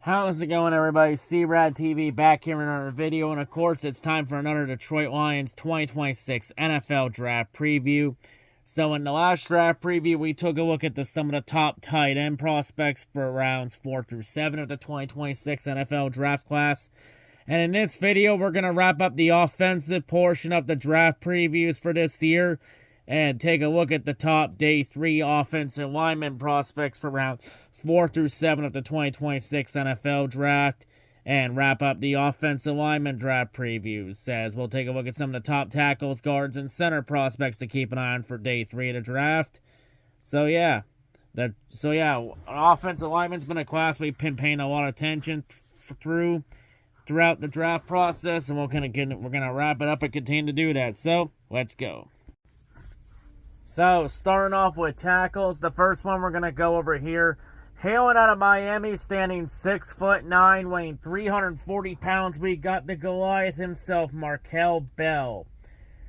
How's it going, everybody? C-RadTV back here in another video, and of course, it's time for another Detroit Lions 2026 NFL Draft Preview. So in the last draft preview, we took a look at some of the top tight end prospects for rounds 4 through 7 of the 2026 NFL Draft class. And in this video, we're going to wrap up the offensive portion of the draft previews for this year and take a look at the top day 3 offensive lineman prospects for round 4 through 7 of the 2026 NFL Draft, and wrap up the offensive lineman draft previews, as we'll take a look at some of the top tackles, guards, and center prospects to keep an eye on for day 3 of the draft. Offensive lineman's been a class we've been paying a lot of attention throughout the draft process, and we're gonna wrap it up and continue to do that. So let's go. So starting off with tackles, the first one we're gonna go over here. Hailing out of Miami, standing 6'9", weighing 340 pounds, we got the Goliath himself, Markel Bell.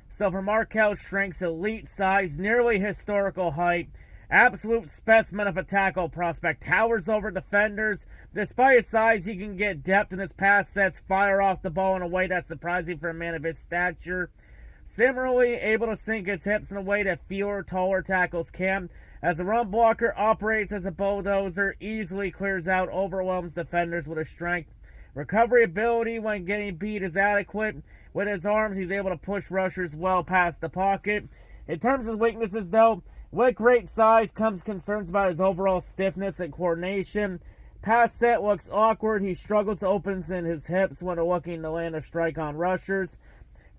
So for Markel's strengths, elite size, nearly historical height, absolute specimen of a tackle prospect, towers over defenders. Despite his size, he can get depth in his pass sets, fire off the ball in a way that's surprising for a man of his stature. Similarly, able to sink his hips in a way that fewer, taller tackles can. As a run blocker, operates as a bulldozer, easily clears out, overwhelms defenders with his strength. Recovery ability when getting beat is adequate. With his arms, he's able to push rushers well past the pocket. In terms of weaknesses, though, with great size comes concerns about his overall stiffness and coordination. Pass set looks awkward. He struggles to open in his hips when looking to land a strike on rushers.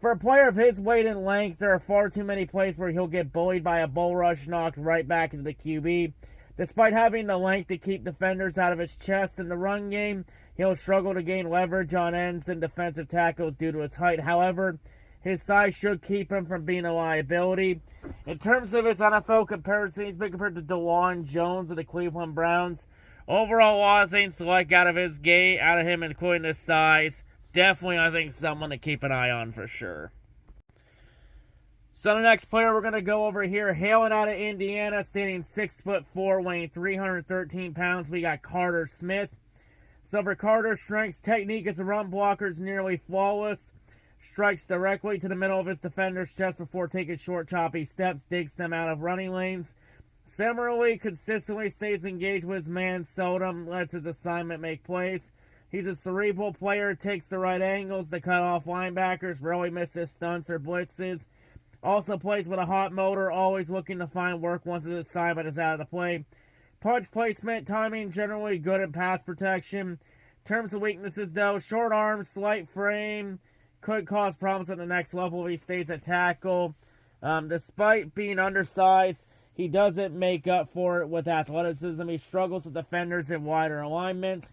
For a player of his weight and length, there are far too many plays where he'll get bullied by a bull rush, knocked right back into the QB. Despite having the length to keep defenders out of his chest in the run game, he'll struggle to gain leverage on ends and defensive tackles due to his height. However, his size should keep him from being a liability. In terms of his NFL comparison, he's been compared to DeJuan Jones of the Cleveland Browns. Overall, a lot of things to like out of him, including his size. Definitely, I think, someone to keep an eye on for sure. So the next player we're going to go over here, hailing out of Indiana, standing 6'4", weighing 313 pounds, we got Carter Smith. So for Carter's strengths, technique as a run blocker is nearly flawless. Strikes directly to the middle of his defender's chest before taking short, choppy steps, digs them out of running lanes. Similarly, consistently stays engaged with his man, seldom lets his assignment make plays. He's a cerebral player, takes the right angles to cut off linebackers, rarely misses stunts or blitzes. Also plays with a hot motor, always looking to find work once his assignment is out of the play. Punch placement, timing, generally good at pass protection. In terms of weaknesses, though, short arms, slight frame, could cause problems at the next level if he stays at tackle. Despite being undersized, he doesn't make up for it with athleticism. He struggles with defenders in wider alignments.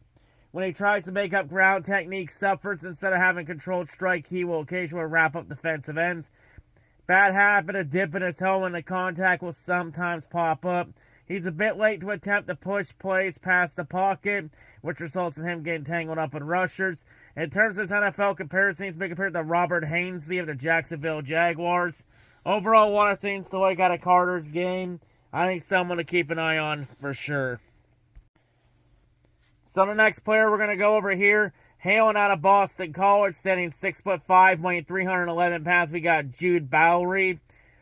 When he tries to make up ground, technique suffers. Instead of having controlled strike, he will occasionally wrap up defensive ends. Bad habit of dipping his toe when the contact will sometimes pop up. He's a bit late to attempt to push plays past the pocket, which results in him getting tangled up with rushers. In terms of his NFL comparison, he's been compared to Robert Hainsey of the Jacksonville Jaguars. Overall, a lot of things to like out of Carter's game. I think someone to keep an eye on for sure. So the next player we're going to go over here, hailing out of Boston College, standing 6'5", weighing 311 pounds, we got Jude Bowery.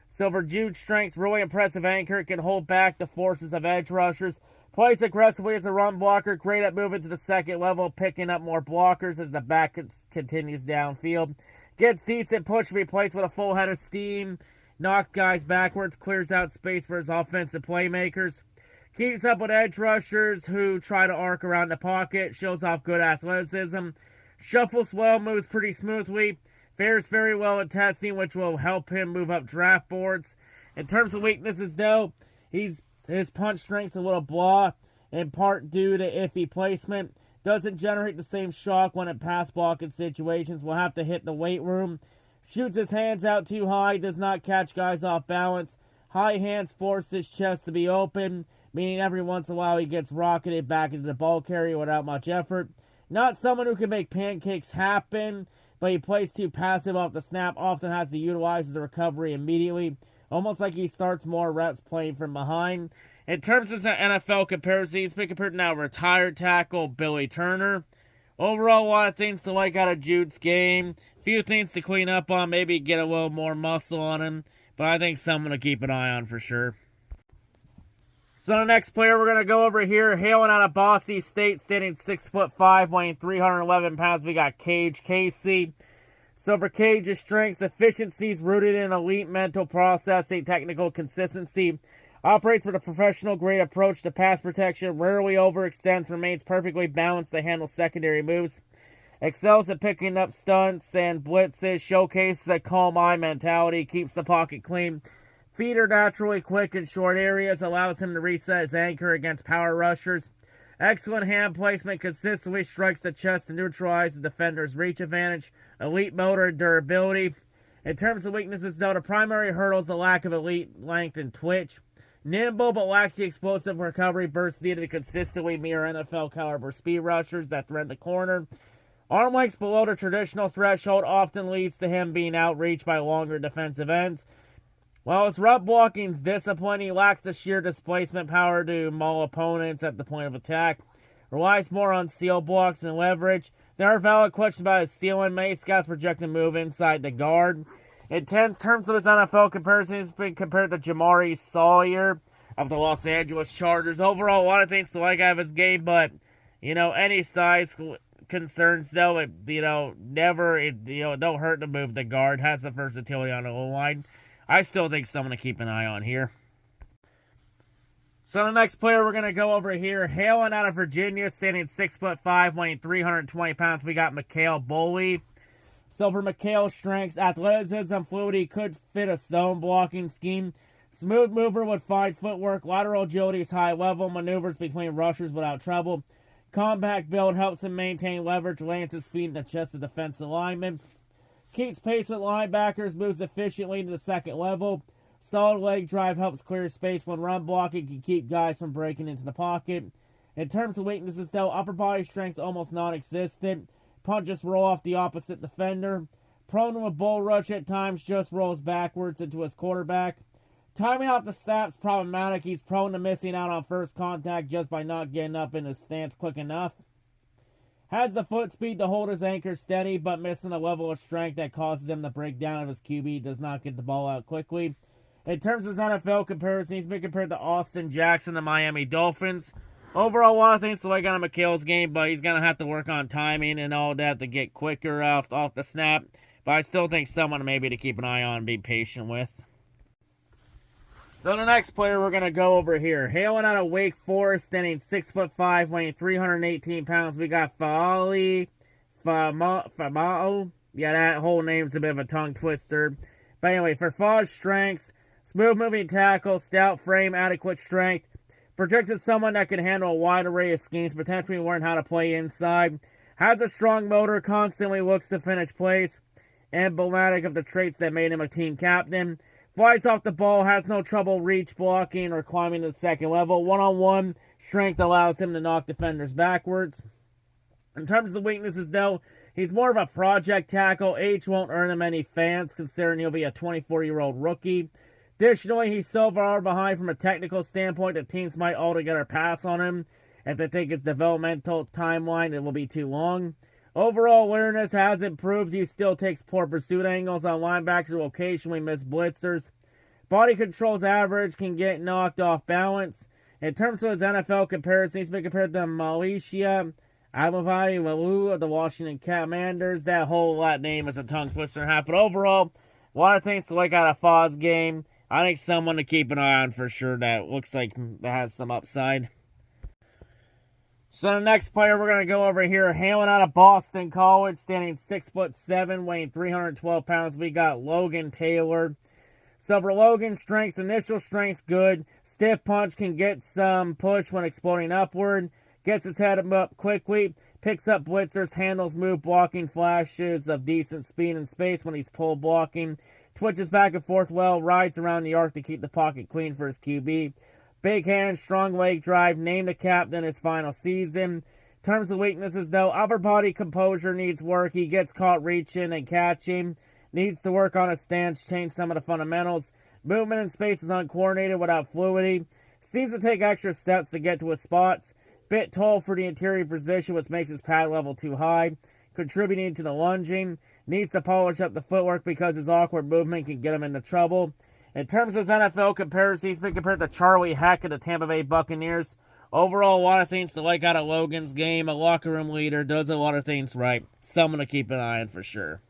So for Jude's strengths, really impressive anchor, can hold back the forces of edge rushers. Plays aggressively as a run blocker, great at moving to the second level, picking up more blockers as the back continues downfield. Gets decent push to be placed with a full head of steam. Knocks guys backwards, clears out space for his offensive playmakers. Keeps up with edge rushers who try to arc around the pocket. Shows off good athleticism. Shuffles well, moves pretty smoothly. Fares very well at testing, which will help him move up draft boards. In terms of weaknesses, though, his punch strength's a little blah, in part due to iffy placement. Doesn't generate the same shock when in pass blocking situations. Will have to hit the weight room. Shoots his hands out too high. Does not catch guys off balance. High hands force his chest to be open, meaning every once in a while he gets rocketed back into the ball carrier without much effort. Not someone who can make pancakes happen, but he plays too passive off the snap, often has to utilize the recovery immediately, almost like he starts more reps playing from behind. In terms of NFL comparison, he's been compared to now retired tackle Billy Turner. Overall, a lot of things to like out of Jude's game. Few things to clean up on, maybe get a little more muscle on him. But I think someone to keep an eye on for sure. So the next player we're going to go over here, hailing out of Boise State, standing 6'5", weighing 311 pounds, we got Cage Casey. So for Cage's strengths, efficiencies rooted in elite mental processing, technical consistency, operates with a professional-grade approach to pass protection, rarely overextends, remains perfectly balanced to handle secondary moves, excels at picking up stunts and blitzes, showcases a calm eye mentality, keeps the pocket clean. Feet are naturally quick in short areas, allows him to reset his anchor against power rushers. Excellent hand placement, consistently strikes the chest to neutralize the defender's reach advantage. Elite motor and durability. In terms of weaknesses, though, the primary hurdle is the lack of elite length and twitch. Nimble, but lacks the explosive recovery burst needed to consistently mirror NFL caliber speed rushers that thread the corner. Arm lengths below the traditional threshold often leads to him being outreached by longer defensive ends. While his run blocking is disciplined, he lacks the sheer displacement power to maul opponents at the point of attack. Relies more on seal blocks and leverage. There are valid questions about his ceiling. Many scouts project to move inside the guard. In terms of his NFL comparison, he's been compared to Jamari Sawyer of the Los Angeles Chargers. Overall, a lot of things to like out of his game, but, any size concerns, though, never, don't hurt to move the guard. Has the versatility on the O-line. I still think someone to keep an eye on here. So the next player we're going to go over here, hailing out of Virginia, standing 6'5", weighing 320 pounds, we got Mikhail Boley. So for Mikhail's strengths, athleticism, fluidity, could fit a zone blocking scheme. Smooth mover with fine footwork, lateral agility is high level, maneuvers between rushers without trouble. Compact build helps him maintain leverage, lands his feet in the chest of defensive linemen. Keeps pace with linebackers, moves efficiently to the second level. Solid leg drive helps clear space when run blocking, can keep guys from breaking into the pocket. In terms of weaknesses, though, upper body strength almost non-existent. Punches roll off the opposite defender. Prone to a bull rush at times, just rolls backwards into his quarterback. Timing off the snap's problematic. He's prone to missing out on first contact just by not getting up in his stance quick enough. Has the foot speed to hold his anchor steady, but missing a level of strength that causes him to break down if his QB does not get the ball out quickly. In terms of his NFL comparison, he's been compared to Austin Jackson, the Miami Dolphins. Overall, a lot of things to like on Mikhail's game, but he's going to have to work on timing and all that to get quicker off the snap. But I still think someone maybe to keep an eye on and be patient with. So the next player we're going to go over here, hailing out of Wake Forest, standing 6'5", weighing 318 pounds, we got Faali Famao. Yeah, that whole name's a bit of a tongue twister. But anyway, for Fa's strengths, smooth moving tackle, stout frame, adequate strength. Projects as someone that can handle a wide array of schemes, potentially learn how to play inside. Has a strong motor, constantly looks to finish plays. Emblematic of the traits that made him a team captain. Flies off the ball, has no trouble reach blocking or climbing to the second level. One-on-one strength allows him to knock defenders backwards. In terms of weaknesses, though, he's more of a project tackle. Age won't earn him any fans, considering he'll be a 24-year-old rookie. Additionally, he's so far behind from a technical standpoint that teams might altogether pass on him. If they think his developmental timeline, it will be too long. Overall awareness has improved. He still takes poor pursuit angles on linebackers who occasionally miss blitzers. Body control's average, can get knocked off balance. In terms of his NFL comparison, he's been compared to Malaysia Amavai Malu of the Washington Commanders. That whole name is a tongue twister and a half. But overall, a lot of things to look at a Foz game. I think someone to keep an eye on for sure that looks like that has some upside. So the next player we're going to go over here, hailing out of Boston College, standing 6'7", weighing 312 pounds, we got Logan Taylor. So for Logan's strengths, initial strength's good. Stiff punch, can get some push when exploding upward. Gets his head up quickly. Picks up blitzers, handles move blocking, flashes of decent speed and space when he's pull blocking. Twitches back and forth well, rides around the arc to keep the pocket clean for his QB. Big hand, strong leg drive, named the captain his final season. In terms of weaknesses, though, upper body composure needs work. He gets caught reaching and catching. Needs to work on his stance, change some of the fundamentals. Movement in space is uncoordinated without fluidity. Seems to take extra steps to get to his spots. Bit tall for the interior position, which makes his pad level too high. Contributing to the lunging. Needs to polish up the footwork because his awkward movement can get him into trouble. In terms of his NFL comparison, he's been compared to Charlie Heck of the Tampa Bay Buccaneers. Overall, a lot of things to like out of Logan's game. A locker room leader, does a lot of things right. Someone to keep an eye on for sure.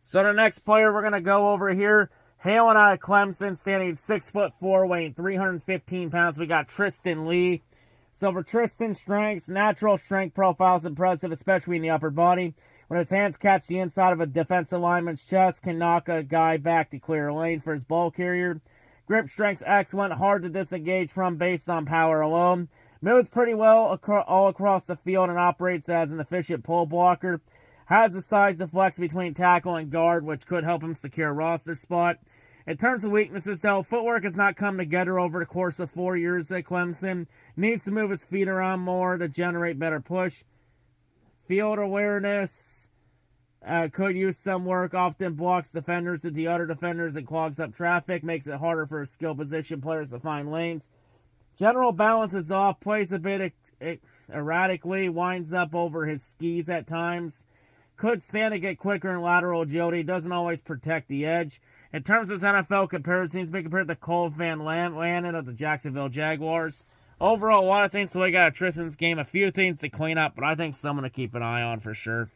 So the next player we're going to go over here, hailing out of Clemson, standing 6'4", weighing 315 pounds. We got Tristan Lee. So for Tristan's strengths, natural strength profile is impressive, especially in the upper body. When his hands catch the inside of a defensive lineman's chest, can knock a guy back to clear a lane for his ball carrier. Grip strength's excellent, hard to disengage from based on power alone. Moves pretty well all across the field and operates as an efficient pull blocker. Has the size to flex between tackle and guard, which could help him secure a roster spot. In terms of weaknesses, though, footwork has not come together over the course of 4 years at Clemson. Needs to move his feet around more to generate better push. Field awareness could use some work. Often blocks defenders into other defenders and clogs up traffic. Makes it harder for skill position players to find lanes. General balance is off. Plays a bit erratically. Winds up over his skis at times. Could stand to get quicker in lateral agility. Doesn't always protect the edge. In terms of his NFL comparison, he's been compared to Cole Van Lanen of the Jacksonville Jaguars. Overall, a lot of things to look at Tristan's game. A few things to clean up, but I think someone to keep an eye on for sure.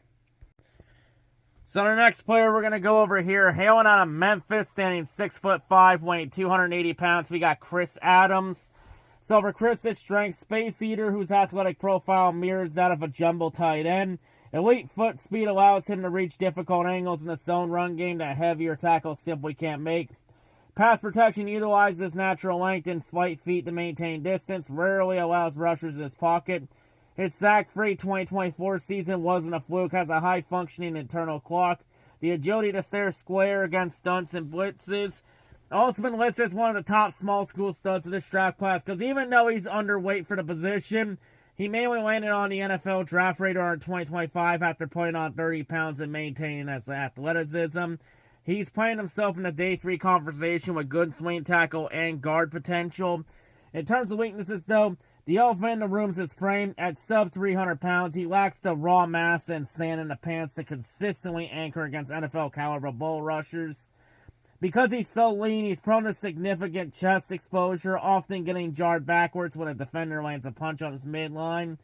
So the next player we're going to go over here, hailing out of Memphis, standing 6'5", weighing 280 pounds. We got Chris Adams. So for Chris's strength, space eater, whose athletic profile mirrors that of a jumbo tight end. Elite foot speed allows him to reach difficult angles in the zone run game that heavier tackles simply can't make. Pass protection utilizes natural length and flight feet to maintain distance. Rarely allows rushers in his pocket. His sack-free 2024 season wasn't a fluke. Has a high-functioning internal clock. The agility to stare square against stunts and blitzes. Also been listed as one of the top small school studs of this draft class because even though he's underweight for the position, he mainly landed on the NFL draft radar in 2025 after putting on 30 pounds and maintaining his athleticism. He's playing himself in the day 3 conversation with good swing tackle and guard potential. In terms of weaknesses, though, the elephant in the room is his frame. At sub 300 pounds, he lacks the raw mass and sand in the pants to consistently anchor against NFL caliber bull rushers. Because he's so lean, he's prone to significant chest exposure, often getting jarred backwards when a defender lands a punch on his midline.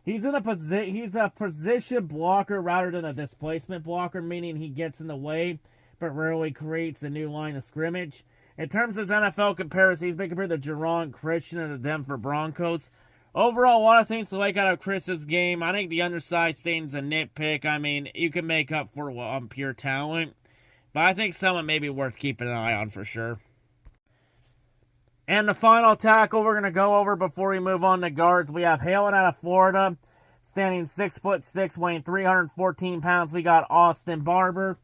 He's a position blocker rather than a displacement blocker, meaning he gets in the way, but rarely creates a new line of scrimmage. In terms of his NFL comparison, he's been compared to Jerron Christian of the Denver Broncos. Overall, a lot of things to like out of Chris's game. I think the undersized thing's a nitpick. I mean, you can make up for pure talent. But I think someone may be worth keeping an eye on for sure. And the final tackle we're going to go over before we move on to guards, we have hailing out of Florida, standing 6'6", weighing 314 pounds. We got Austin Barber.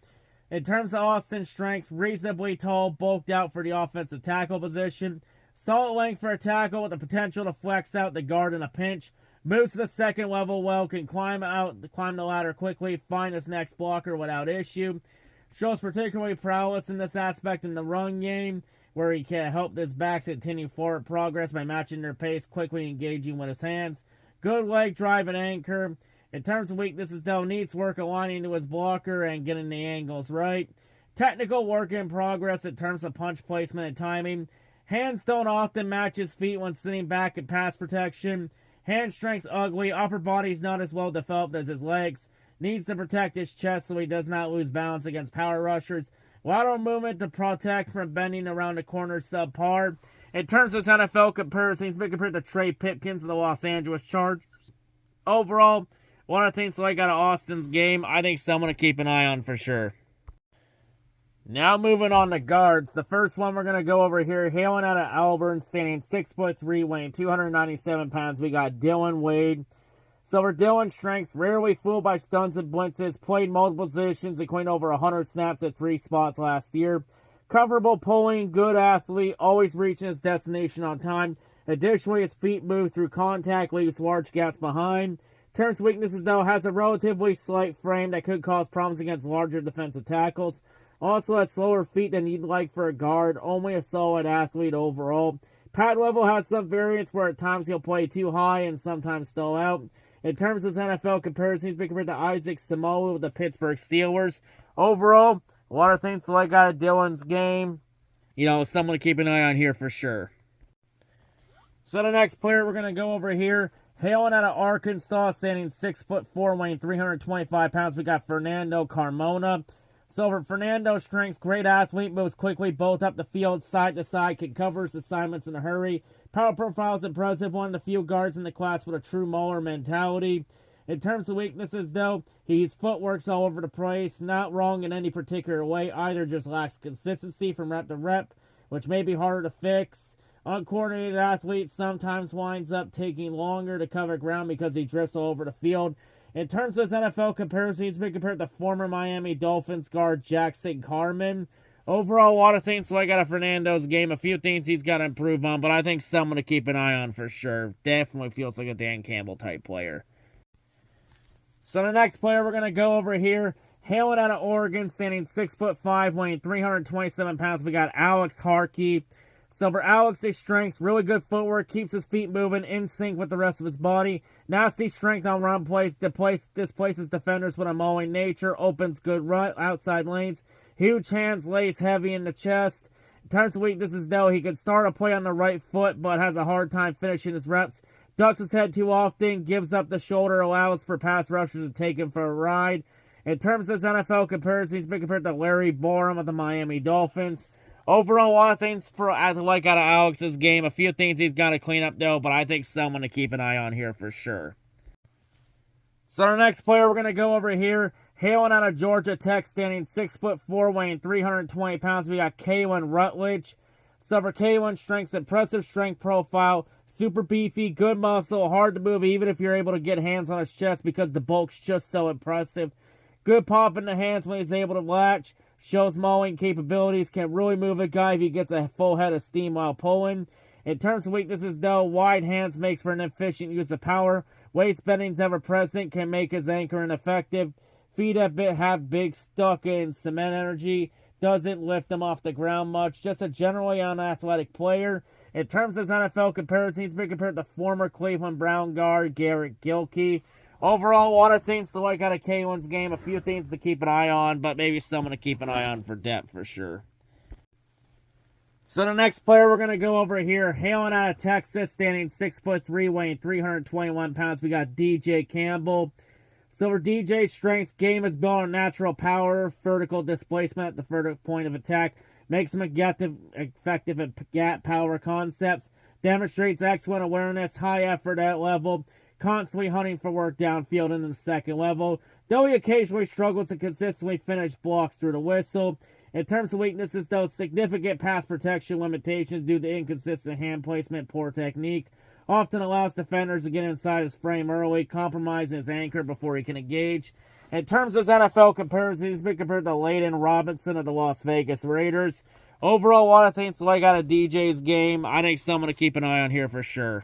In terms of Austin's strengths, reasonably tall, bulked out for the offensive tackle position. Solid length for a tackle with the potential to flex out the guard in a pinch. Moves to the second level well, can climb the ladder quickly, find his next blocker without issue. Shows particularly prowess in this aspect in the run game, where he can help his backs continue forward progress by matching their pace, quickly engaging with his hands. Good leg drive and anchor. In terms of weaknesses, though, needs work aligning to his blocker and getting the angles right. Technical work in progress in terms of punch placement and timing. Hands don't often match his feet when sitting back in pass protection. Hand strength's ugly. Upper body's not as well developed as his legs. Needs to protect his chest so he does not lose balance against power rushers. Lateral movement to protect from bending around the corner subpar. In terms of his NFL comparison, he's been compared to Trey Pipkins of the Los Angeles Chargers. Overall, one of the things to like out of Austin's game, I think someone to keep an eye on for sure. Now moving on to guards. The first one we're going to go over here, hailing out of Auburn, standing 6'3", weighing 297 pounds. We got Dylan Wade. So for Dylan's strengths, rarely fooled by stunts and blitzes, played multiple positions, including over 100 snaps at 3 spots last year. Comfortable pulling, good athlete, always reaching his destination on time. Additionally, his feet move through contact, leaves large gaps behind. Terms weaknesses, though, has a relatively slight frame that could cause problems against larger defensive tackles. Also has slower feet than you'd like for a guard. Only a solid athlete overall. Pad level has some variance where at times he'll play too high and sometimes stall out. In terms of his NFL comparison, he's been compared to Isaac Samoa with the Pittsburgh Steelers. Overall, a lot of things to like out of Dylan's game. Someone to keep an eye on here for sure. So the next player we're going to go over here, hailing out of Arkansas, standing 6'4", weighing 325 pounds, we got Fernando Carmona. So for Fernando's strengths, great athlete, moves quickly, both up the field, side to side, can cover his assignments in a hurry. Power profile is impressive, one of the few guards in the class with a true mauler mentality. In terms of weaknesses, though, his footwork's all over the place, not wrong in any particular way, either just lacks consistency from rep to rep, which may be harder to fix. Uncoordinated athlete sometimes winds up taking longer to cover ground because he drifts all over the field. In terms of his NFL comparison, he's been compared to former Miami Dolphins guard Jackson Carman. Overall, a lot of things so I got a Fernando's game. A few things he's got to improve on, but I think someone to keep an eye on for sure. Definitely feels like a Dan Campbell type player. So the next player we're going to go over here, hailing out of Oregon, standing 6'5", weighing 327 pounds, we got Alex Harkey. So for Alex's strengths, really good footwork, keeps his feet moving in sync with the rest of his body. Nasty strength on run plays, displaces defenders with a mauling nature, opens good run outside lanes. Huge hands, lays heavy in the chest. In terms of weaknesses, though, he can start a play on the right foot, but has a hard time finishing his reps. Ducks his head too often, gives up the shoulder, allows for pass rushers to take him for a ride. In terms of his NFL comparison, he's been compared to Larry Borum of the Miami Dolphins. Overall, a lot of things I like out of Alex's game. A few things he's got to clean up, though, but I think someone to keep an eye on here for sure. So our next player we're going to go over here, hailing out of Georgia Tech, standing 6'4", weighing 320 pounds, we got Kalen Rutledge. So for Kalen's strengths, impressive strength profile, super beefy, good muscle, hard to move even if you're able to get hands on his chest because the bulk's just so impressive. Good pop in the hands when he's able to latch. Shows mauling capabilities. Can really move a guy if he gets a full head of steam while pulling. In terms of weaknesses, though, wide hands makes for an efficient use of power. Waist bending's ever present. Can make his anchor ineffective. Feet have big stuck in cement energy. Doesn't lift him off the ground much. Just a generally unathletic player. In terms of his NFL comparison, he's been compared to former Cleveland Brown guard Garrett Gilkey. Overall, a lot of things to like out of Kalen's game. A few things to keep an eye on, but maybe someone to keep an eye on for depth for sure. So the next player we're going to go over here, hailing out of Texas, standing 6'3", weighing 321 pounds, we got DJ Campbell. So for DJ's strengths, game is built on natural power, vertical displacement at the vertical point of attack, makes him effective at gap power concepts, demonstrates excellent awareness, high effort at level, constantly hunting for work downfield and in the second level, though he occasionally struggles to consistently finish blocks through the whistle. In terms of weaknesses, though, significant pass protection limitations due to inconsistent hand placement, poor technique, often allows defenders to get inside his frame early, compromising his anchor before he can engage. In terms of his NFL comparison, he's been compared to Layden Robinson of the Las Vegas Raiders. Overall, a lot of things to like out of DJ's game. I think someone to keep an eye on here for sure.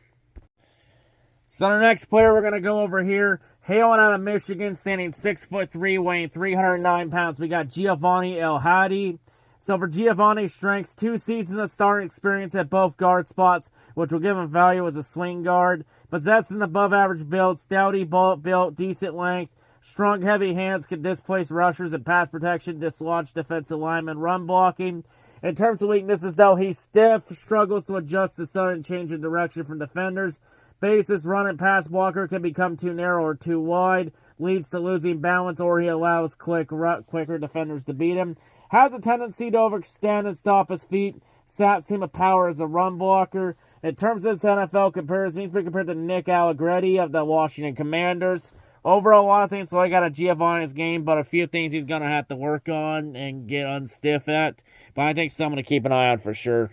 So the next player we're going to go over here, hailing out of Michigan, standing 6'3", weighing 309 pounds, we got Giovanni El Hadi. So for Giovanni's strengths, 2 seasons of starting experience at both guard spots, which will give him value as a swing guard. Possessing above-average build, stouty built, decent length, strong, heavy hands, can displace rushers and pass protection, dislodge defensive linemen, run blocking. In terms of weaknesses, though, he's stiff, struggles to adjust to sudden change in direction from defenders. Basis run and pass blocker can become too narrow or too wide, leads to losing balance, or he allows quicker defenders to beat him. Has a tendency to overextend and stop his feet. Saps him of power as a run blocker. In terms of his NFL comparison, he's been compared to Nick Allegretti of the Washington Commanders. Overall, a lot of things to like out of Giovanni's game, but a few things he's going to have to work on and get unstiff at. But I think someone to keep an eye on for sure.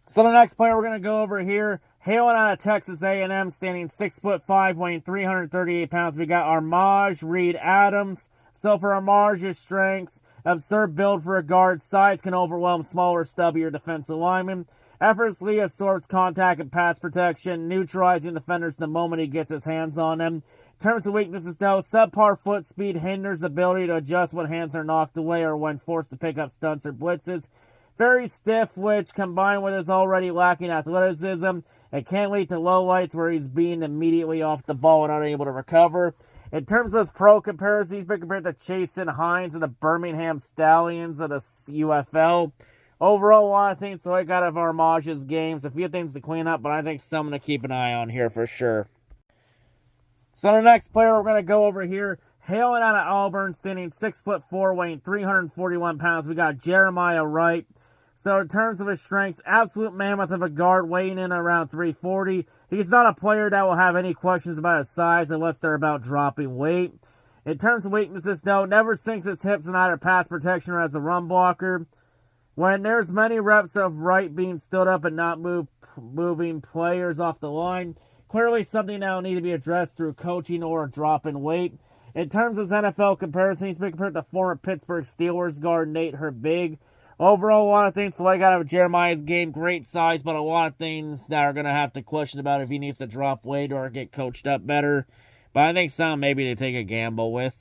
So the next player we're going to go over here, hailing out of Texas A&M, standing 6'5", weighing 338 pounds, we got Armaj Reed Adams. So for Armaj's strengths, absurd build for a guard, size can overwhelm smaller, stubbier defensive linemen, effortlessly absorbs contact and pass protection, neutralizing defenders the moment he gets his hands on them. In terms of weaknesses, though, subpar foot speed hinders ability to adjust when hands are knocked away or when forced to pick up stunts or blitzes. very stiff, which combined with his already lacking athleticism, it can lead to lowlights where he's being immediately off the ball and unable to recover. In terms of his pro comparison, he's been compared to Jason Hines of the Birmingham Stallions of the UFL. Overall, a lot of things to like out of Armage's games. A few things to clean up, but I think something to keep an eye on here for sure. So the next player we're going to go over here, hailing out of Auburn, standing 6'4", weighing 341 pounds. We got Jeremiah Wright. So in terms of his strengths, absolute mammoth of a guard, weighing in around 340. He's not a player that will have any questions about his size unless they're about dropping weight. In terms of weaknesses, though, never sinks his hips in either pass protection or as a run blocker. When there's many reps of Wright being stood up and not moving players off the line, clearly something that will need to be addressed through coaching or a drop in weight. In terms of his NFL comparison, he's been compared to former Pittsburgh Steelers guard Nate Herbig. Overall, a lot of things to like out of Jeremiah's game. Great size, but a lot of things that are going to have to question about if he needs to drop weight or get coached up better. But I think some maybe to take a gamble with.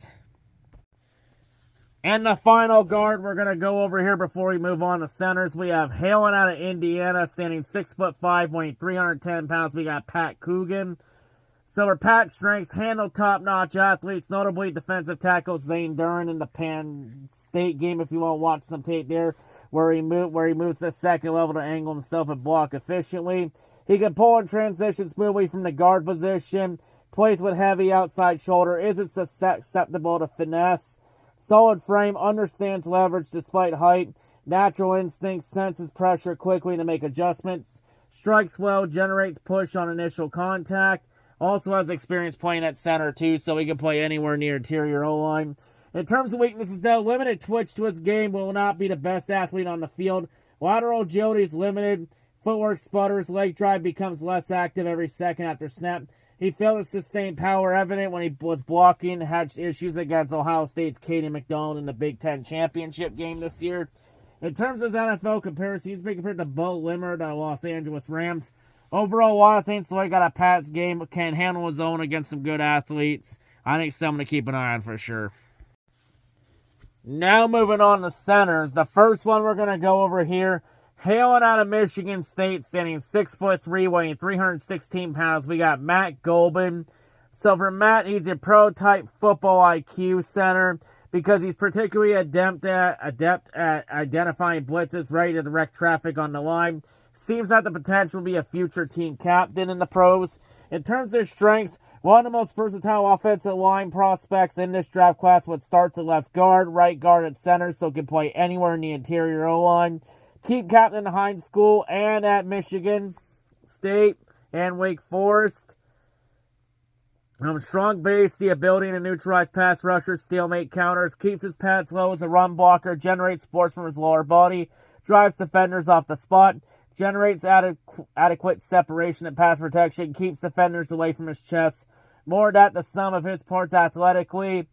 And the final guard we're going to go over here before we move on to centers. We have hailing out of Indiana, standing 6'5", weighing 310 pounds. We got Pat Coogan. So for Pat's strengths, handle top-notch athletes, notably defensive tackle Zane Duran in the Penn State game, if you want to watch some tape there, where he moves to the second level to angle himself and block efficiently. He can pull and transition smoothly from the guard position, plays with heavy outside shoulder, isn't susceptible to finesse. Solid frame, understands leverage despite height, natural instincts, senses pressure quickly to make adjustments, strikes well, generates push on initial contact. Also has experience playing at center, too, so he can play anywhere near interior O-line. In terms of weaknesses, though, limited twitch to his game, will not be the best athlete on the field. Lateral agility is limited. Footwork sputters. Leg drive becomes less active every second after snap. He failed to sustain power evident when he was blocking. Had issues against Ohio State's Kaden McDonald in the Big Ten championship game this year. In terms of his NFL comparison, he's been compared to Bo Limmer, the Los Angeles Rams. Overall, a lot of things to like out of Pat's game. Can handle his own against some good athletes. I think someone to keep an eye on for sure. Now moving on to centers. The first one we're going to go over here, hailing out of Michigan State, standing 6'3", weighing 316 pounds. We got Matt Golban. So for Matt, he's a pro-type football IQ center because he's particularly adept at identifying blitzes, ready to direct traffic on the line. Seems to have the potential to be a future team captain in the pros. In terms of his strengths, one of the most versatile offensive line prospects in this draft class would start at left guard, right guard at center, so can play anywhere in the interior O-line. Team captain in high school and at Michigan State and Wake Forest. Strong base, the ability to neutralize pass rushers, stalemate counters, keeps his pads low as a run blocker, generates force from his lower body, drives defenders off the spot, generates adequate separation and pass protection, keeps defenders away from his chest. More than the sum of his parts athletically,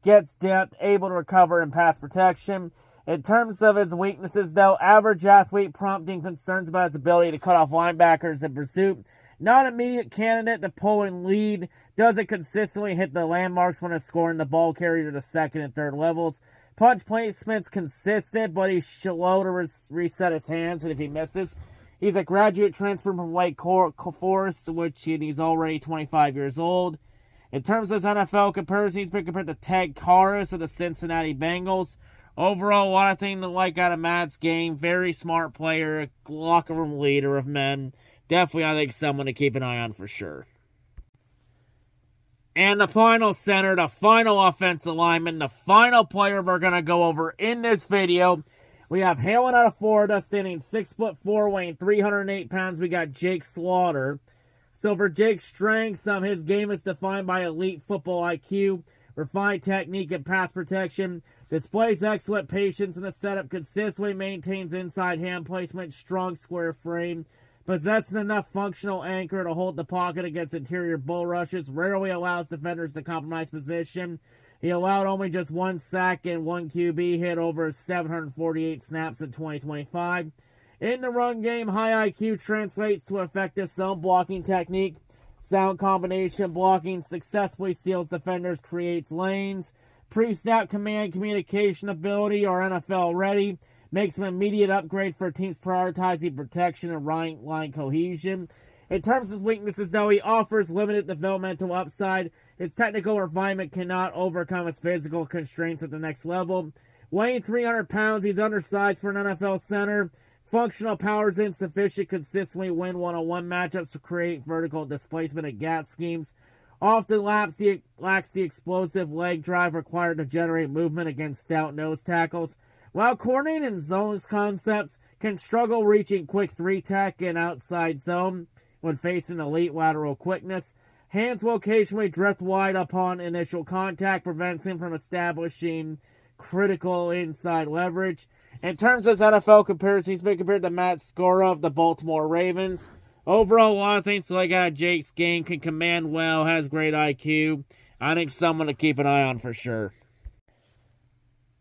gets depth, able to recover in pass protection. In terms of his weaknesses, though, average athlete, prompting concerns about his ability to cut off linebackers in pursuit. Not immediate candidate to pull and lead. Doesn't consistently hit the landmarks when scoring the ball carrier to the second and third levels. Punch placement's consistent, but he's slow to reset his hands, and if he misses, he's a graduate transfer from Wake Forest, which he's already 25 years old. In terms of his NFL comparison, he's been compared to Ted Karras of the Cincinnati Bengals. Overall, a lot of things to like out of Matt's game. Very smart player, locker room leader of men. Definitely, I think, someone to keep an eye on for sure. And the final center, the final offensive lineman, the final player we're going to go over in this video. We have hailing out of Florida, standing 6'4", weighing 308 pounds. We got Jake Slaughter. So for Jake's strengths, his game is defined by elite football IQ, refined technique and pass protection, displays excellent patience in the setup, consistently maintains inside hand placement, strong square frame, possesses enough functional anchor to hold the pocket against interior bull rushes, rarely allows defenders to compromise position. He allowed only just one sack and one QB hit over 748 snaps in 2025. In the run game, high IQ translates to effective zone blocking technique. Sound combination blocking successfully seals defenders, creates lanes. Pre-snap command communication ability are NFL ready. makes him an immediate upgrade for teams prioritizing protection and line cohesion. In terms of his weaknesses, though, he offers limited developmental upside. His technical refinement cannot overcome his physical constraints at the next level. Weighing 300 pounds, he's undersized for an NFL center. Functional power is insufficient, consistently win one-on-one matchups to create vertical displacement and gap schemes. Often lacks the explosive leg drive required to generate movement against stout nose tackles. While coordinating in zones concepts, can struggle reaching quick 3-tech and outside zone when facing elite lateral quickness. Hands will occasionally drift wide upon initial contact, prevents him from establishing critical inside leverage. In terms of his NFL comparison, he's been compared to Matt Skura of the Baltimore Ravens. Overall, a lot of things to look at Jake's game. Can command well, has great IQ. I think someone to keep an eye on for sure.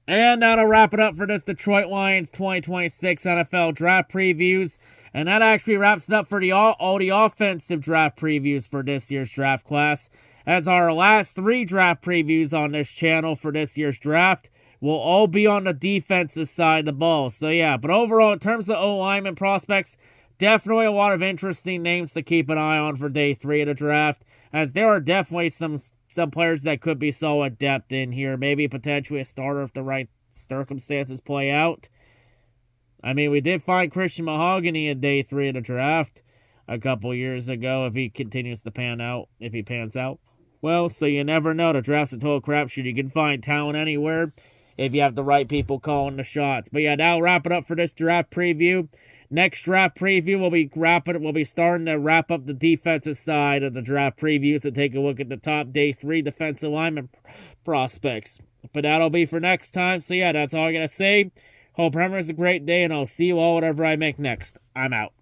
And now to wrap it up for this Detroit Lions 2026 NFL draft previews. And that actually wraps it up for all the offensive draft previews for this year's draft class. As our last 3 draft previews on this channel for this year's draft will all be on the defensive side of the ball. So yeah, but overall, in terms of O-lineman prospects, definitely a lot of interesting names to keep an eye on for day 3 of the draft, as there are definitely some players that could be solid depth in here. Maybe potentially a starter if the right circumstances play out. I mean, we did find Christian Mahogany in day 3 of the draft a couple years ago if he continues to pan out, if he pans out. Well, so you never know. The draft's a total crapshoot. You can find talent anywhere if you have the right people calling the shots. But yeah, that'll wrap it up for this draft preview. Next draft preview, we'll be starting to wrap up the defensive side of the draft previews and take a look at the top day 3 defensive lineman prospects. But that'll be for next time. So yeah, that's all I gotta say. Hope everyone has a great day, and I'll see you all whatever I make next. I'm out.